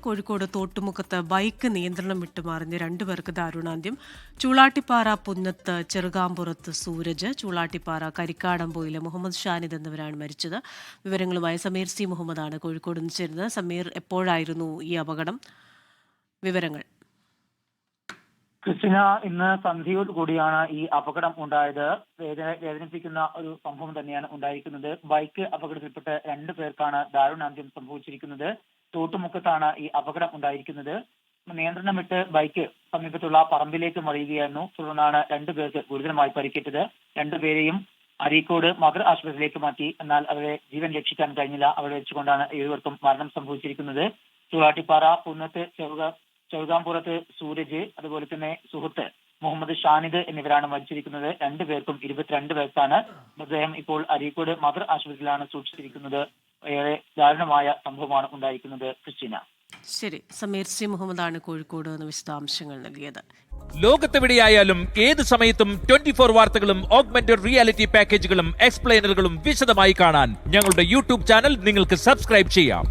Kozhikode തോട്ടുമുഖത്ത് bike നിയന്ത്രണം വിട്ടുമറിഞ്ഞ് രണ്ടുപേർക്ക് ദാരുണാന്ത്യം. ചൂളാട്ടിപ്പാറ പുന്നത്ത് ചെറുകാമ്പുറത്ത് സൂരജ്, ചൂളാട്ടിപ്പാറ കരിക്കാടംപോയിലെ മുഹമ്മദ് ഷാനിദ് എന്നിവരാണ് മരിച്ചത്. വിവരങ്ങളുമായി സമീർ സി മുഹമ്മദാണ് കോഴിക്കോട് നിന്ന് ചേരുന്നത്. സമീർ, എപ്പോഴായിരുന്നു ഈ അപകടം? വിവരങ്ങൾ. ക്രിസ്റ്റിന, ഇന്ന് സന്ധ്യയോട് കൂടിയാണ് ഈ അപകടം ഉണ്ടായത്. വേദനിപ്പിക്കുന്ന ഒരു സംഭവം തന്നെയാണ് ഉണ്ടായിരിക്കുന്നത്. ബൈക്ക് അപകടത്തിൽപ്പെട്ട് 2 പേർക്കാണ് ദാരുണാന്ത്യം സംഭവിച്ചിരിക്കുന്നത്. തോട്ടുമുഖത്താണ് ഈ അപകടം ഉണ്ടായിരിക്കുന്നത്. നിയന്ത്രണം വിട്ട് ബൈക്ക് സമീപത്തുള്ള പറമ്പിലേക്ക് മറിയുകയായിരുന്നു. തുടർന്നാണ് 2 പേർക്ക് ഗുരുതരമായി പരിക്കേറ്റത്. 2 പേരെയും അരീക്കോട് മദർ ആശുപത്രിയിലേക്ക് മാറ്റി. എന്നാൽ അവരെ ജീവൻ രക്ഷിക്കാൻ കഴിഞ്ഞില്ല. അവിടെ വെച്ചുകൊണ്ടാണ് ഇരുവർക്കും മരണം സംഭവിച്ചിരിക്കുന്നത്. ചൂളാട്ടിപ്പാറ പുന്നത്ത് ചെറുകാമ്പുറത്ത് സൂരജ്, അതുപോലെ തന്നെ സുഹൃത്ത് മുഹമ്മദ് ഷാനിദ് എന്നിവരാണ് മരിച്ചിരിക്കുന്നത്. 2 പേർക്കും 22 വയസ്സാണ്. മൃതദേഹം ഇപ്പോൾ അരീക്കോട് മദർ ആശുപത്രിയിലാണ് സൂക്ഷിച്ചിരിക്കുന്നത്. ഏറെ ദാരുണമായ സംഭവമാണ് ഉണ്ടായിരിക്കുന്നത്. ക്രിസ്റ്റീന. ശരി, സമീർ സി മുഹമ്മദാണ് കോഴിക്കോട് നിന്ന് വിശദാംശങ്ങൾ നൽകിയത്. ലോകത്തെവിടെയായാലും ഏത് സമയത്തും 24 വാർത്തകളും ഓഗ്മെന്റഡ് റിയാലിറ്റി പാക്കേജുകളും എക്സ്പ്ലെയിനറുകളും വിശദമായി കാണാൻ ഞങ്ങളുടെ യൂട്യൂബ് ചാനൽ നിങ്ങൾക്ക് സബ്സ്ക്രൈബ് ചെയ്യാം.